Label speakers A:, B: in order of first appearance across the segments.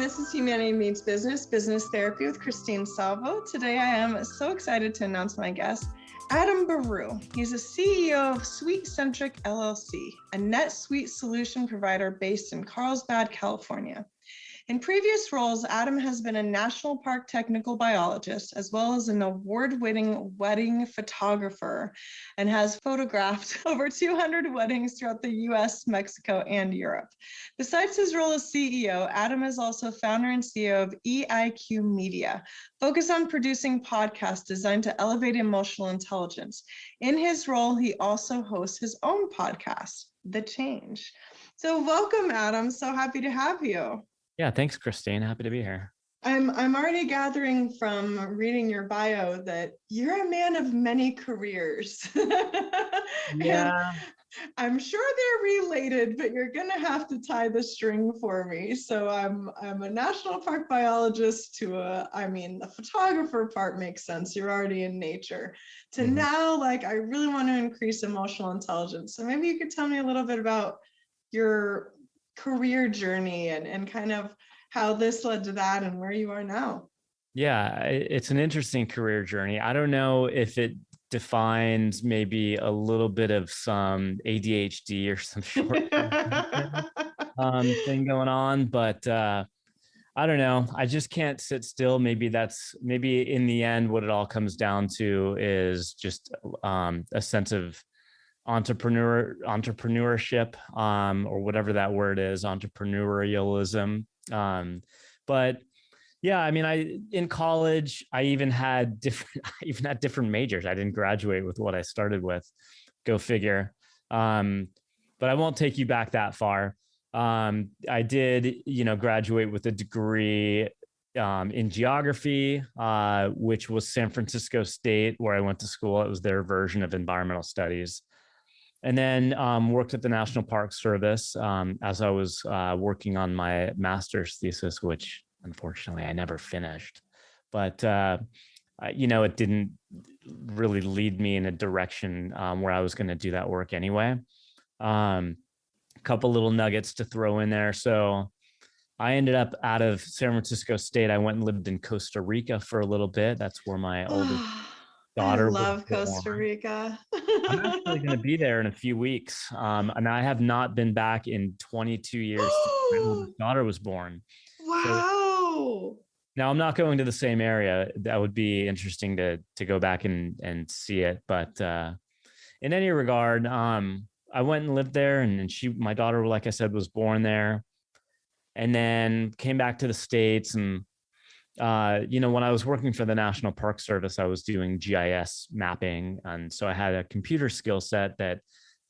A: This is Humanity Meets Business, Business Therapy with Christine Salvo. Today I am so excited to announce my guest, Adam Burah. He's the CEO of SuiteCentric LLC, a NetSuite Solution Provider based in Carlsbad, California. In previous roles, Adam has been a National Park Technical Biologist, as well as an award-winning wedding photographer, and has photographed over 200 weddings throughout the US, Mexico, and Europe. Besides his role as CEO, Adam is also founder and CEO of EIQ Media, focused on producing podcasts designed to elevate emotional intelligence. In his role, he also hosts his own podcast, The Change. So welcome, Adam. So happy to have you.
B: Yeah, thanks, Christine. Happy to be here.
A: I'm already gathering from reading your bio that you're a man of many careers.
B: Yeah.
A: I'm sure they're related, but you're gonna have to tie the string for me. So I'm a national park biologist to the photographer part makes sense. You're already in nature. To now, I really want to increase emotional intelligence. So maybe you could tell me a little bit about your career journey and kind of how this led to that and where you are now.
B: Yeah, it's an interesting career journey. I don't know if it defines maybe a little bit of some ADHD or some short thing going on, but I don't know. I just can't sit still. Maybe in the end, what it all comes down to is just a sense of entrepreneurship, or whatever that word is, entrepreneurialism. But yeah, in college, I even had different majors. I didn't graduate with what I started with. Go figure. But I won't take you back that far. I did, graduate with a degree in geography, which was San Francisco State, where I went to school. It was their version of environmental studies. And then worked at the National Park Service as I was working on my master's thesis, which unfortunately I never finished. But, it didn't really lead me in a direction where I was going to do that work anyway. A couple little nuggets to throw in there. So I ended up out of San Francisco State. I went and lived in Costa Rica for a little bit. That's where my oldest daughter.
A: I love Costa Rica.
B: I'm actually going to be there in a few weeks. And I have not been back in 22 years since my oldest daughter was born.
A: Wow.
B: So, now I'm not going to the same area. That would be interesting to go back and see it. But in any regard, I went and lived there, and my daughter, like I said, was born there, and then came back to the States. And when I was working for the National Park Service, I was doing GIS mapping. And so I had a computer skill set that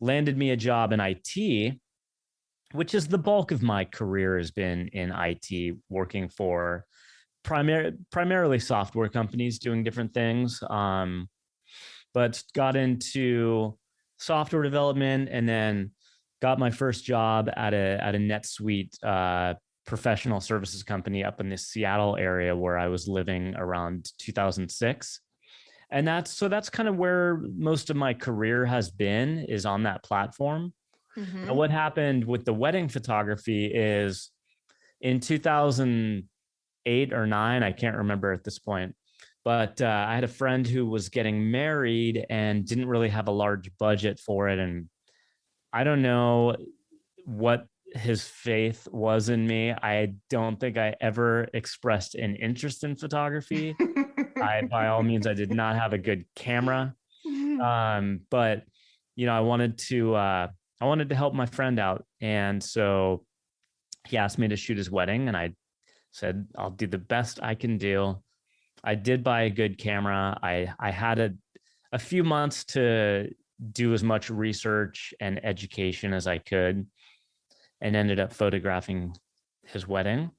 B: landed me a job in IT, which is the bulk of my career has been in IT, working for primarily software companies doing different things. But got into software development, and then got my first job at a NetSuite professional services company up in the Seattle area, where I was living around 2006. And that's kind of where most of my career has been, is on that platform. Now, what happened with the wedding photography is in 2008 or 9, I can't remember at this point, but I had a friend who was getting married and didn't really have a large budget for it. And I don't know what his faith was in me. I don't think I ever expressed an interest in photography. By all means, I did not have a good camera. But I wanted to help my friend out. And so he asked me to shoot his wedding, and I said, I'll do the best I can do. I did buy a good camera. I had a few months to do as much research and education as I could, and ended up photographing his wedding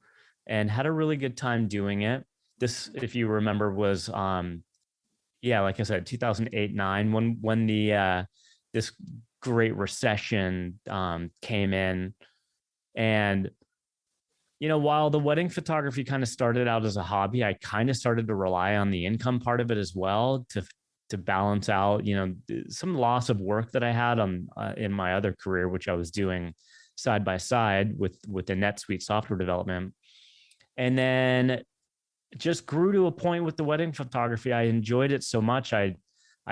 B: and had a really good time doing it. This, if you remember, was, like I said, 2008-9, when the this Great Recession came in. And, while the wedding photography kind of started out as a hobby, I kind of started to rely on the income part of it as well to balance out, some loss of work that I had in my other career, which I was doing side by side with the NetSuite software development. And then just grew to a point with the wedding photography. I enjoyed it so much. I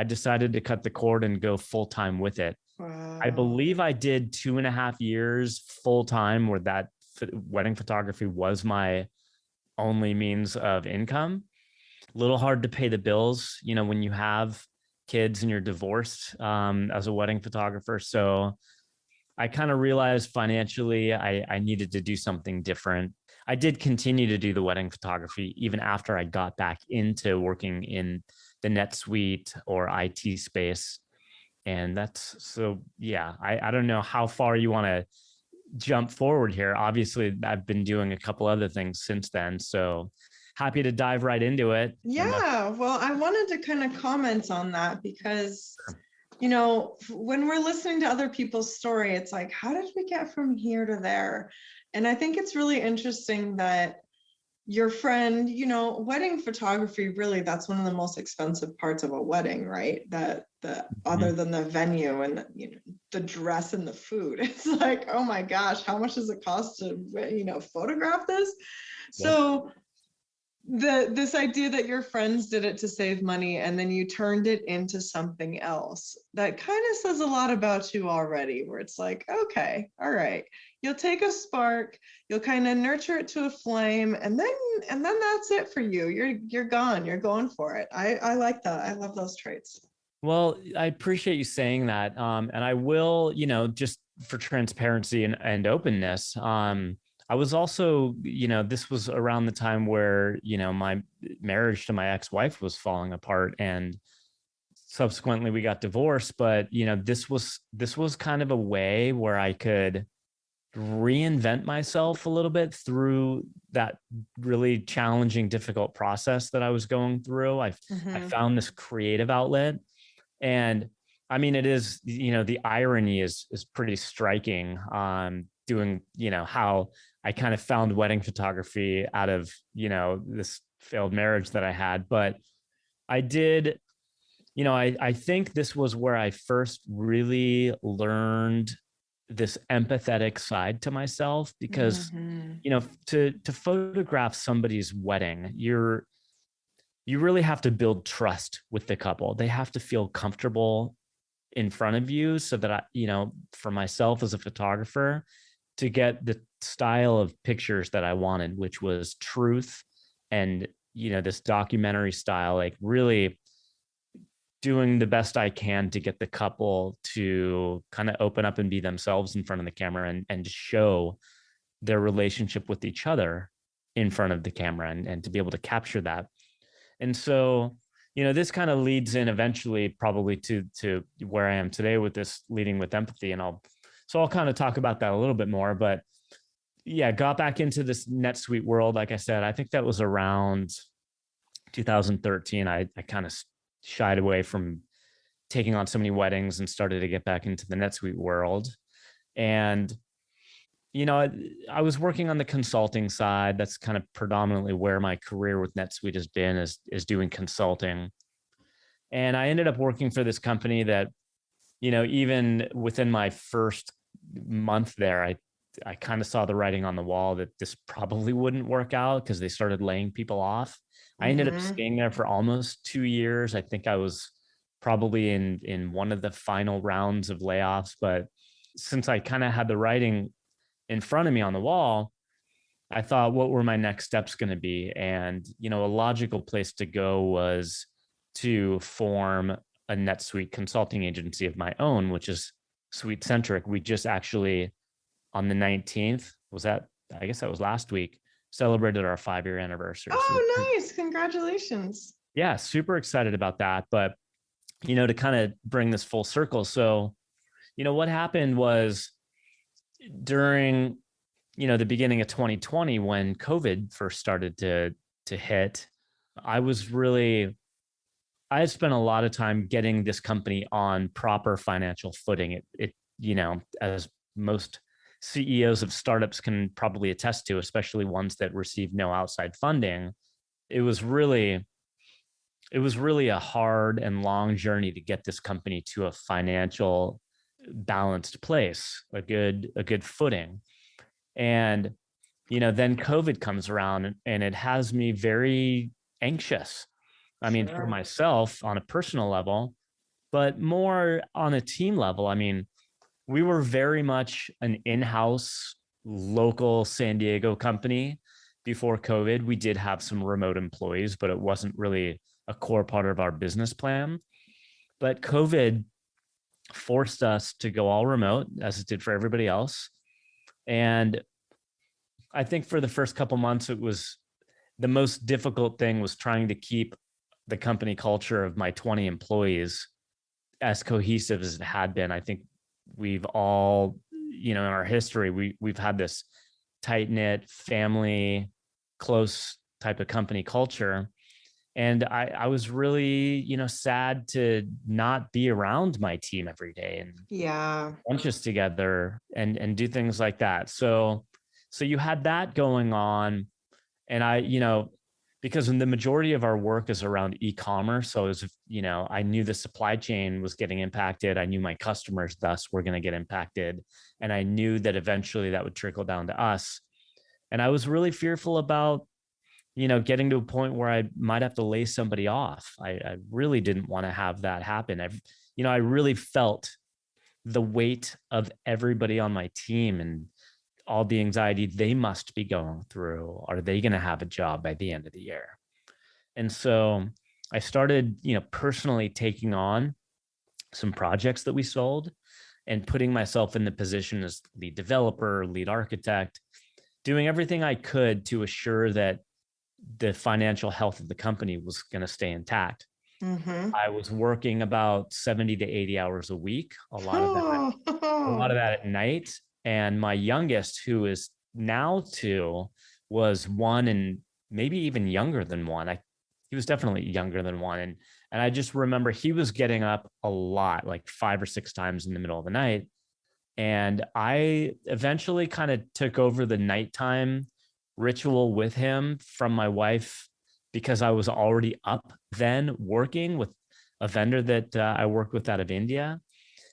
B: decided to cut the cord and go full time with it.
A: Wow.
B: I believe I did 2.5 years full time where that wedding photography was my only means of income. A little hard to pay the bills, when you have kids and you're divorced as a wedding photographer. So I kind of realized financially I needed to do something different. I did continue to do the wedding photography even after I got back into working in the NetSuite or IT space. And that's so, yeah, I don't know how far you want to jump forward here. Obviously, I've been doing a couple other things since then. So happy to dive right into it.
A: Yeah, well, I wanted to kind of comment on that because, when we're listening to other people's story, it's like, how did we get from here to there? And I think it's really interesting that your friend, wedding photography, really, that's one of the most expensive parts of a wedding, right? That other than the venue and the dress and the food, it's like, oh my gosh, how much does it cost to photograph this?
B: Yep.
A: So this idea that your friends did it to save money and then you turned it into something else, that kind of says a lot about you already, where it's like, okay, all right, you'll take a spark, you'll kind of nurture it to a flame, and then that's it for you. You're gone, you're going for it. I like that. I love those traits.
B: Well, I appreciate you saying that. And I will, just for transparency and openness, I was also, this was around the time where, my marriage to my ex-wife was falling apart, and subsequently we got divorced. But, this was kind of a way where I could reinvent myself a little bit through that really challenging, difficult process that I was going through. I found this creative outlet. And I mean, it is, the irony is pretty striking, doing, how I kind of found wedding photography out of, this failed marriage that I had. But I did, I think this was where I first really learned this empathetic side to myself, because, to photograph somebody's wedding, you really have to build trust with the couple. They have to feel comfortable in front of you, so that for myself as a photographer, to get the style of pictures that I wanted, which was truth and, this documentary style, like really doing the best I can to get the couple to kind of open up and be themselves in front of the camera, and show their relationship with each other in front of the camera, and to be able to capture that. And so, this kind of leads in eventually probably to where I am today with this leading with empathy. And I'll kind of talk about that a little bit more, but yeah, got back into this NetSuite world. Like I said, I think that was around 2013. I kind of shied away from taking on so many weddings and started to get back into the NetSuite world. And, I was working on the consulting side. That's kind of predominantly where my career with NetSuite has been, is doing consulting. And I ended up working for this company that, even within my first month there, I kind of saw the writing on the wall that this probably wouldn't work out, because they started laying people off. I ended up staying there for almost 2 years. I think I was probably in one of the final rounds of layoffs. But since I kind of had the writing in front of me on the wall, I thought, what were my next steps going to be? And, a logical place to go was to form a NetSuite consulting agency of my own, which is SuiteCentric. We just actually, on the 19th, I guess that was last week, celebrated our 5-year anniversary.
A: Oh, so, nice. Congratulations.
B: Yeah, super excited about that. But, to kind of bring this full circle. So, what happened was during, the beginning of 2020, when COVID first started to hit, I had spent a lot of time getting this company on proper financial footing. It as most CEOs of startups can probably attest to, especially ones that receive no outside funding, it was really a hard and long journey to get this company to a financial balanced place, a good footing. And then COVID comes around and it has me very anxious. I mean, for
A: Sure.
B: myself on a personal level, but more on a team level. I mean, we were very much an in-house local San Diego company before COVID. We did have some remote employees, but it wasn't really a core part of our business plan. But COVID forced us to go all remote, as it did for everybody else. And I think for the first couple months, it was the most difficult thing was trying to keep the company culture of my 20 employees as cohesive as it had been. I think we've all, in our history, we've had this tight knit family, close type of company culture. And I was really, sad to not be around my team every day and
A: Yeah.
B: lunches together and do things like that. So you had that going on. And because the majority of our work is around e-commerce. So as I knew the supply chain was getting impacted. I knew my customers thus were going to get impacted. And I knew that eventually that would trickle down to us. And I was really fearful about, getting to a point where I might have to lay somebody off. I really didn't want to have that happen. I really felt the weight of everybody on my team and all the anxiety they must be going through. Are they going to have a job by the end of the year? And so I started, personally taking on some projects that we sold and putting myself in the position as lead developer, lead architect, doing everything I could to assure that the financial health of the company was going to stay intact.
A: Mm-hmm.
B: I was working about 70 to 80 hours a week, a lot of that at night. And my youngest, who is now 2, was 1 and maybe even younger than 1. He was definitely younger than 1. And I just remember he was getting up a lot, like 5 or 6 times in the middle of the night. And I eventually kind of took over the nighttime ritual with him from my wife because I was already up then working with a vendor that I worked with out of India.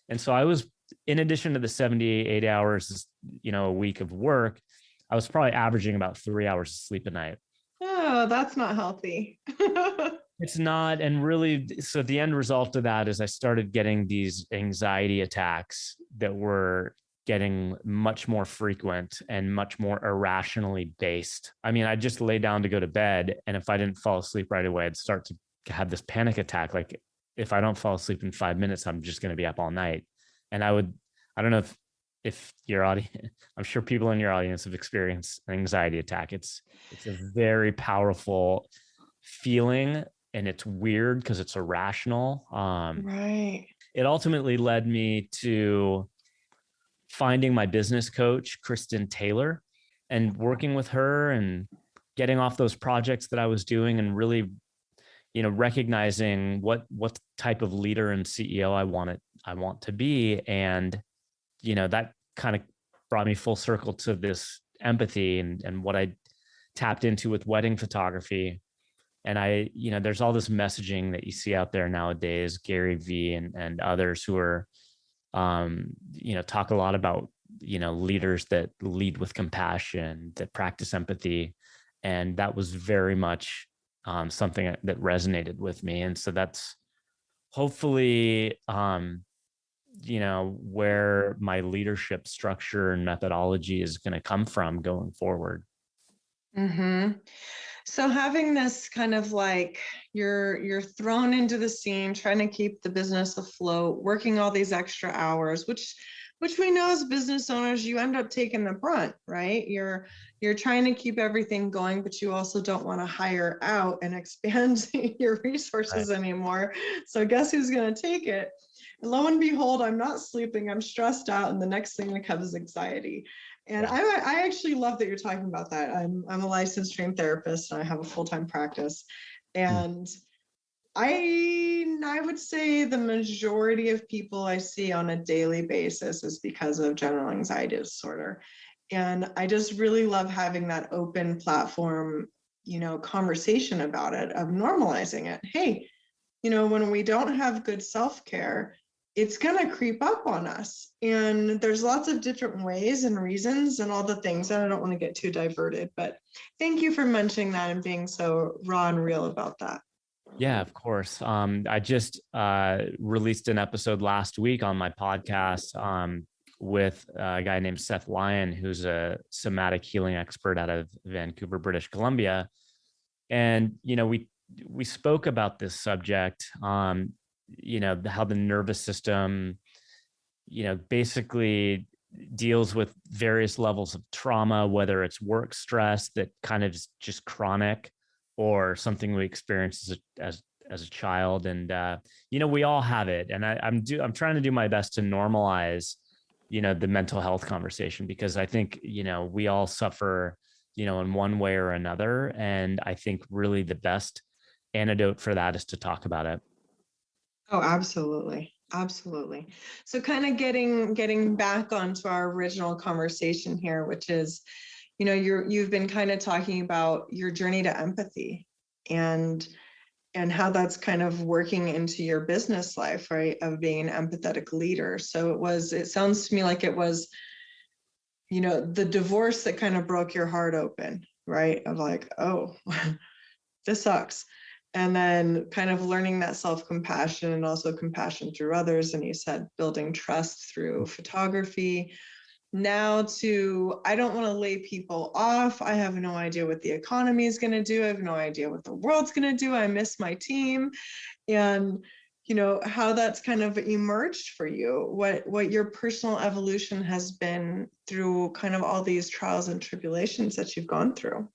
B: And so I was, in addition to the 78 hours, a week of work, I was probably averaging about 3 hours of sleep a night.
A: Oh, that's not healthy.
B: It's not. And really, so the end result of that is I started getting these anxiety attacks that were getting much more frequent and much more irrationally based. I mean, I just lay down to go to bed. And if I didn't fall asleep right away, I'd start to have this panic attack. Like if I don't fall asleep in 5 minutes, I'm just going to be up all night. And I don't know if your audience, I'm sure people in your audience have experienced an anxiety attack. It's a very powerful feeling and it's weird because it's irrational.
A: Right.
B: It ultimately led me to finding my business coach, Kristen Taylor, and working with her and getting off those projects that I was doing and really, recognizing what type of leader and CEO I want to be. And, that kind of brought me full circle to this empathy and what I tapped into with wedding photography. And there's all this messaging that you see out there nowadays, Gary Vee and others who are, talk a lot about, leaders that lead with compassion, that practice empathy. And that was very much something that resonated with me. And so that's hopefully, where my leadership structure and methodology is going to come from going forward.
A: Mm-hmm. So having this kind of like you're thrown into the scene, trying to keep the business afloat, working all these extra hours, which we know as business owners, you end up taking the brunt, right? You're trying to keep everything going, but you also don't want to hire out and expand your resources anymore. So guess who's going to take it? And lo and behold, I'm not sleeping, I'm stressed out, and the next thing that comes is anxiety. And I actually love that you're talking about that. I'm a licensed trained therapist and I have a full-time practice. And I would say the majority of people I see on a daily basis is because of general anxiety disorder. And I just really love having that open platform, conversation about it, of normalizing it. Hey, when we don't have good self-care, it's going to creep up on us. And there's lots of different ways and reasons and all the things. And I don't want to get too diverted, but thank you for mentioning that and being so raw and real about that.
B: Yeah, of course. I just released an episode last week on my podcast with a guy named Seth Lyon, who's a somatic healing expert out of Vancouver, British Columbia. And, we spoke about this subject, how the nervous system, basically deals with various levels of trauma, whether it's work stress that kind of is just chronic or something we experience as a child. And, we all have it. And I'm trying to do my best to normalize, the mental health conversation, because I think, we all suffer, in one way or another. And I think really the best antidote for that is to talk about it.
A: Oh, absolutely. Absolutely. So kind of getting back onto our original conversation here, which is, you've been kind of talking about your journey to empathy and how that's kind of working into your business life, right? Of being an empathetic leader. So it sounds to me like it was, the divorce that kind of broke your heart open, right? Of like, oh, this sucks. And then kind of learning that self-compassion and also compassion through others. And you said building trust through photography. Now to, I don't want to lay people off. I have no idea what the economy is going to do. I have no idea what the world's going to do. I miss my team. And, how that's kind of emerged for you, what your personal evolution has been through kind of all these trials and tribulations that you've gone through.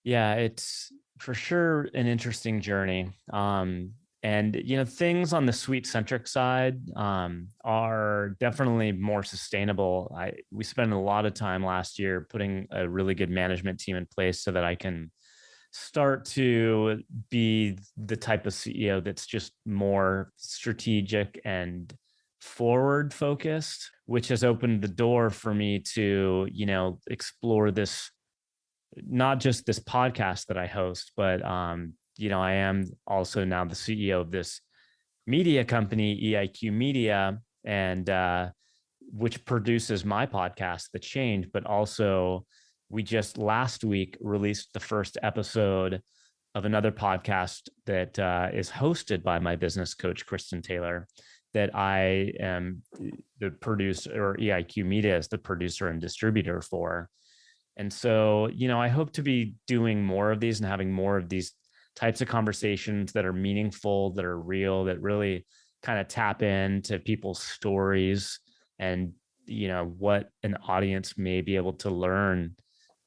B: Yeah, it's for sure an interesting journey. And, things on the SuiteCentric side are definitely more sustainable. We spent a lot of time last year putting a really good management team in place so that I can start to be the type of CEO that's just more strategic and forward focused, which has opened the door for me to, explore this, not just this podcast that I host, but, I am also now the CEO of this media company, EIQ Media, and which produces my podcast, The Change, but also we just last week released the first episode of another podcast that is hosted by my business coach, Kristen Taylor, that I am the producer, or EIQ Media is the producer and distributor for. And so, I hope to be doing more of these and having more of these types of conversations that are meaningful, that are real, that really kind of tap into people's stories and, what an audience may be able to learn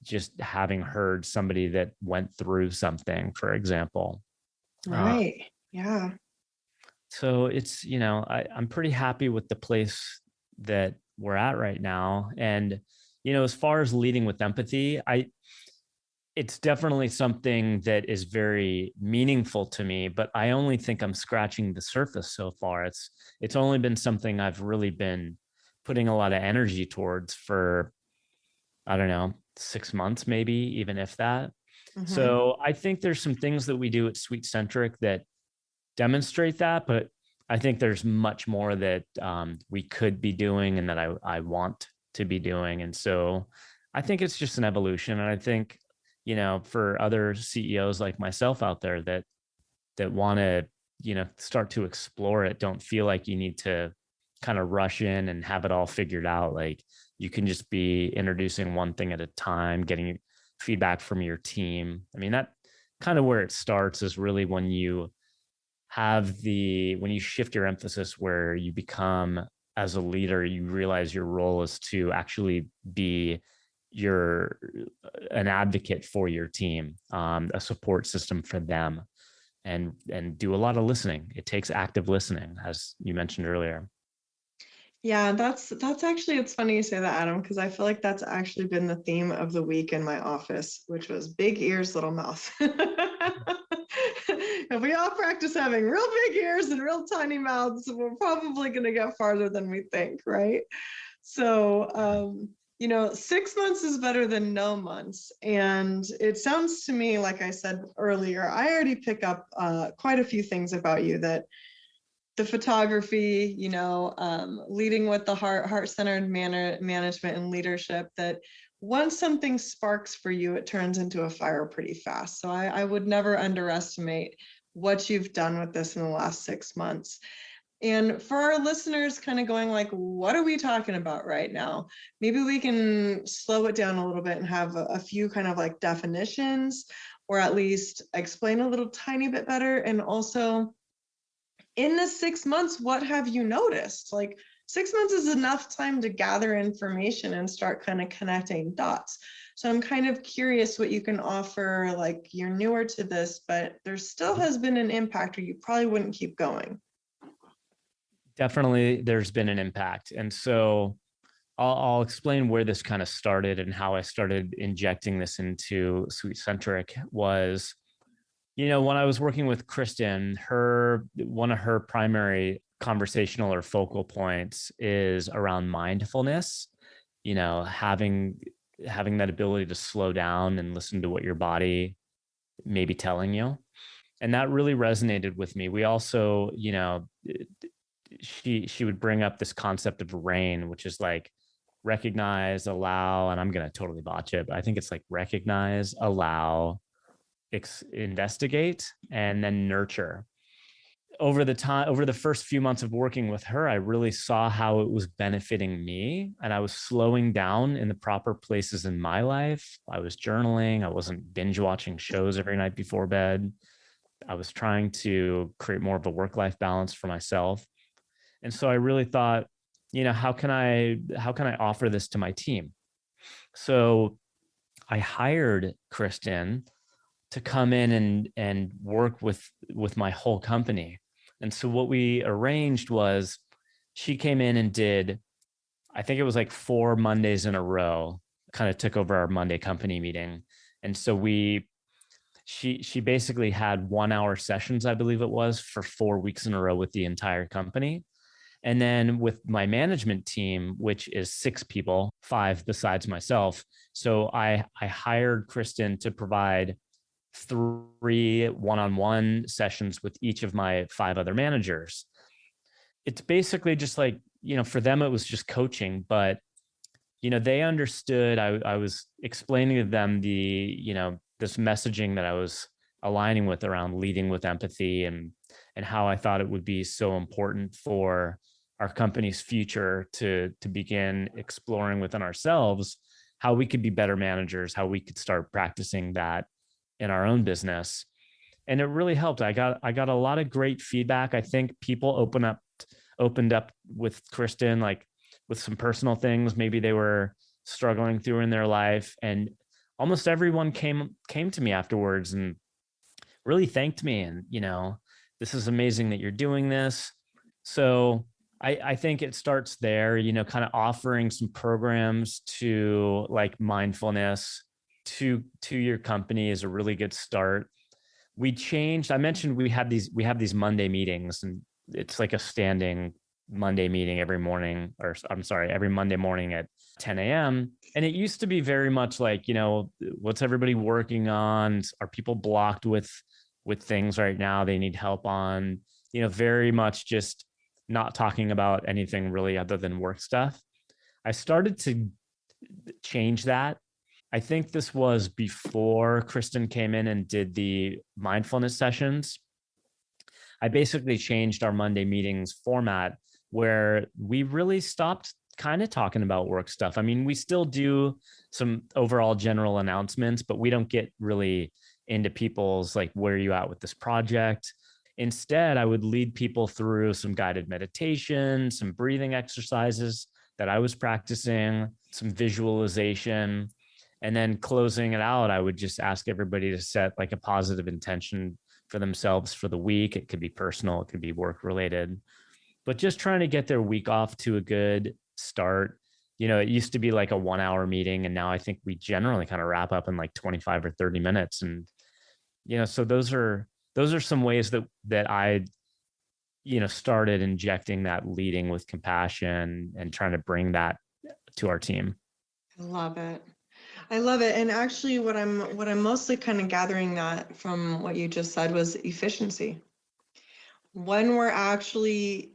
B: just having heard somebody that went through something, for example.
A: Right. Yeah.
B: So it's, I'm pretty happy with the place that we're at right now. And, as far as leading with empathy, it's definitely something that is very meaningful to me, but I only think I'm scratching the surface so far. It's only been something I've really been putting a lot of energy towards for, I don't know, 6 months, maybe, even if that. Mm-hmm. So I think there's some things that we do at SuiteCentric that demonstrate that, but I think there's much more that we could be doing and that I want to be doing. And so I think it's just an evolution. And I think, for other CEOs like myself out there that want to, start to explore it, don't feel like you need to kind of rush in and have it all figured out. Like you can just be introducing one thing at a time, getting feedback from your team. I mean, that kind of where it starts is really when you shift your emphasis, where you become, as a leader, you realize your role is to actually be an advocate for your team, a support system for them, and do a lot of listening. It takes active listening, as you mentioned earlier.
A: Yeah, that's actually, it's funny you say that, Adam, because I feel like that's actually been the theme of the week in my office, which was big ears, little mouth. If we all practice having real big ears and real tiny mouths, we're probably going to get farther than we think, right? So, 6 months is better than no months. And it sounds to me, like I said earlier, I already pick up quite a few things about you that the photography, leading with the heart-centered management and leadership, that once something sparks for you, it turns into a fire pretty fast. So I would never underestimate what you've done with this in the last 6 months. And for our listeners kind of going like, what are we talking about right now? Maybe we can slow it down a little bit and have a few kind of like definitions, or at least explain a little tiny bit better. And also, in the 6 months, what have you noticed? Like 6 months is enough time to gather information and start kind of connecting dots. So I'm kind of curious what you can offer, like you're newer to this, but there still has been an impact, or you probably wouldn't keep going.
B: Definitely, there's been an impact. And so I'll explain where this kind of started and how I started injecting this into SuiteCentric was, when I was working with Kristen, one of her primary conversational or focal points is around mindfulness, having that ability to slow down and listen to what your body may be telling you. And that really resonated with me. We also, she would bring up this concept of RAIN, which is like recognize, allow, and I'm going to totally botch it, but I think it's like recognize, allow, investigate, and then nurture. Over the first few months of working with her, I really saw how it was benefiting me, and I was slowing down in the proper places in my life. I was journaling. I wasn't binge watching shows every night before bed. I was trying to create more of a work-life balance for myself. And so I really thought, how can I offer this to my team? So I hired Kristen to come in and work with my whole company. And so what we arranged was she came in and did, I think it was like 4 Mondays in a row, kind of took over our Monday company meeting. And so she basically had 1-hour sessions, I believe it was, for 4 weeks in a row with the entire company. And then with my management team, which is 6 people, 5 besides myself. So I hired Kristen to provide 3 one-on-one sessions with each of my 5 other managers. It's basically just like, for them, it was just coaching, but, they understood. I was explaining to them this messaging that I was aligning with around leading with empathy, and how I thought it would be so important for our company's future to begin exploring within ourselves how we could be better managers, how we could start practicing that in our own business. And it really helped. I got a lot of great feedback. I think people opened up with Kristen, like with some personal things maybe they were struggling through in their life, and almost everyone came to me afterwards and really thanked me, and this is amazing that you're doing this. So I think it starts there, kind of offering some programs to like mindfulness to your company is a really good start. I mentioned we have these Monday meetings, and it's like a standing Monday meeting every Monday morning at 10 a.m. And it used to be very much like, what's everybody working on? Are people blocked with things right now they need help on? Very much just not talking about anything really other than work stuff. I started to change that. I think this was before Kristen came in and did the mindfulness sessions. I basically changed our Monday meetings format where we really stopped kind of talking about work stuff. I mean, we still do some overall general announcements, but we don't get really into people's like, where are you at with this project? Instead, I would lead people through some guided meditation, some breathing exercises that I was practicing, some visualization, and then closing it out, I would just ask everybody to set like a positive intention for themselves for the week. It could be personal, it could be work related, but just trying to get their week off to a good start. It used to be like a 1-hour meeting, and now I think we generally kind of wrap up in like 25 or 30 minutes. And, so those are some ways that I, started injecting that leading with compassion and trying to bring that to our team.
A: I love it. And actually what I'm mostly kind of gathering that from what you just said was efficiency. when we're actually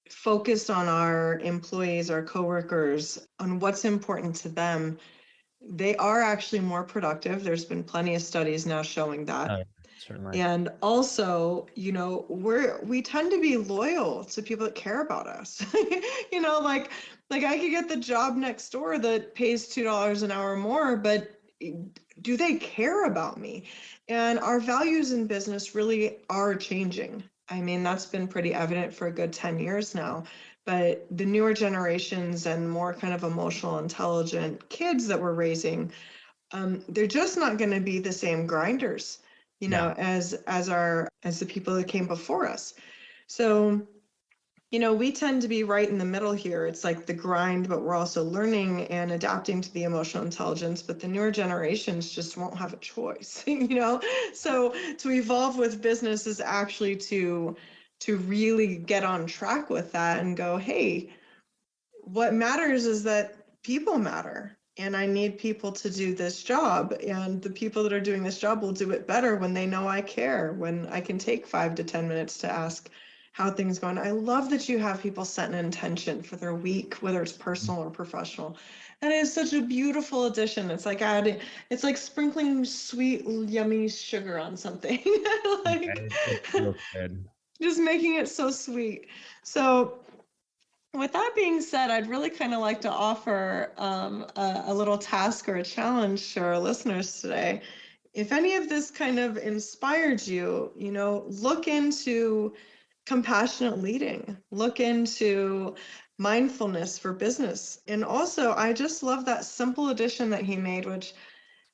A: focused on our employees, our coworkers, on what's important to them, they are actually more productive. There's been plenty of studies now showing that.
B: Oh, certainly.
A: And also, we tend to be loyal to people that care about us. Like I could get the job next door that pays $2 an hour more, but do they care about me? And our values in business really are changing. I mean, that's been pretty evident for a good 10 years now. But the newer generations and more kind of emotional, intelligent kids that we're raising, they're just not going to be the same grinders, as the people that came before us. So, we tend to be right in the middle here. It's like the grind, but we're also learning and adapting to the emotional intelligence. But the newer generations just won't have a choice, So to evolve with business is actually to really get on track with that and go, hey, what matters is that people matter. And I need people to do this job. And the people that are doing this job will do it better when they know I care, when I can take 5 to 10 minutes to ask how things going. I love that you have people set an intention for their week, whether it's personal or professional. And it is such a beautiful addition. It's like sprinkling sweet, yummy sugar on something.
B: It feels good.
A: Just making it so sweet. So with that being said, I'd really kind of like to offer a little task or a challenge to our listeners today. If any of this kind of inspired you, look into compassionate leading, look into mindfulness for business. And also, I just love that simple addition that he made, which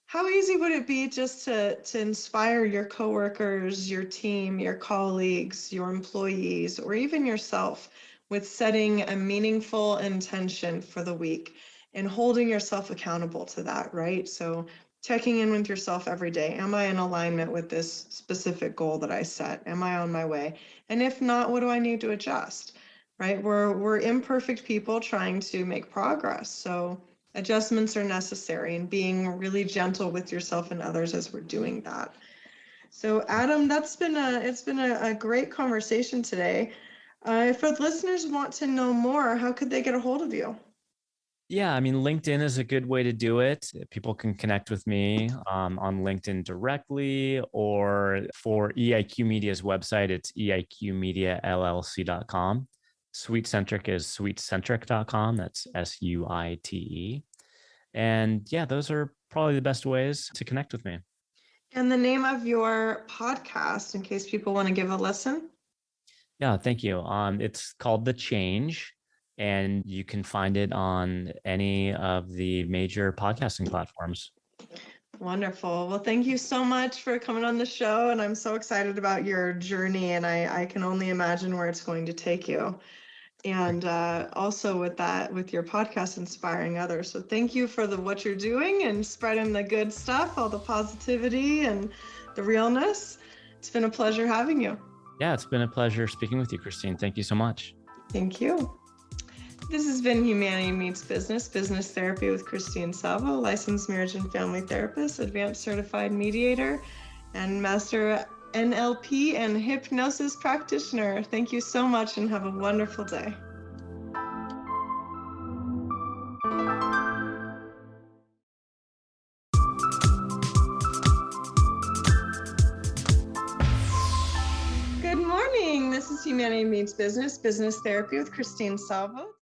A: how easy would it be just to inspire your coworkers, your team, your colleagues, your employees, or even yourself with setting a meaningful intention for the week and holding yourself accountable to that, right? So checking in with yourself every day. Am I in alignment with this specific goal that I set? Am I on my way? And if not, what do I need to adjust, right? We're imperfect people trying to make progress. So adjustments are necessary, and being really gentle with yourself and others as we're doing that. So Adam, it's been a great conversation today. If our listeners want to know more, how could they get a hold of you?
B: Yeah, I mean, LinkedIn is a good way to do it. People can connect with me on LinkedIn directly, or for EIQ Media's website, it's eiqmediallc.com. SuiteCentric is suitecentric.com. That's SUITE. And yeah, those are probably the best ways to connect with me.
A: And the name of your podcast, in case people want to give a listen?
B: Yeah, thank you. It's called The Change, and you can find it on any of the major podcasting platforms.
A: Wonderful. Well, thank you so much for coming on the show. And I'm so excited about your journey, and I can only imagine where it's going to take you. And also with your podcast, inspiring others. So thank you for what you're doing and spreading the good stuff, all the positivity and the realness. It's been a pleasure having you.
B: Yeah, it's been a pleasure speaking with you, Christine. Thank you so much.
A: Thank you. This has been Humanity Meets Business, Business Therapy with Christine Salvo, licensed marriage and family therapist, advanced certified mediator, and master NLP and hypnosis practitioner. Thank you so much and have a wonderful day. Good morning. This is Humanity Meets Business, Business Therapy with Christine Salvo.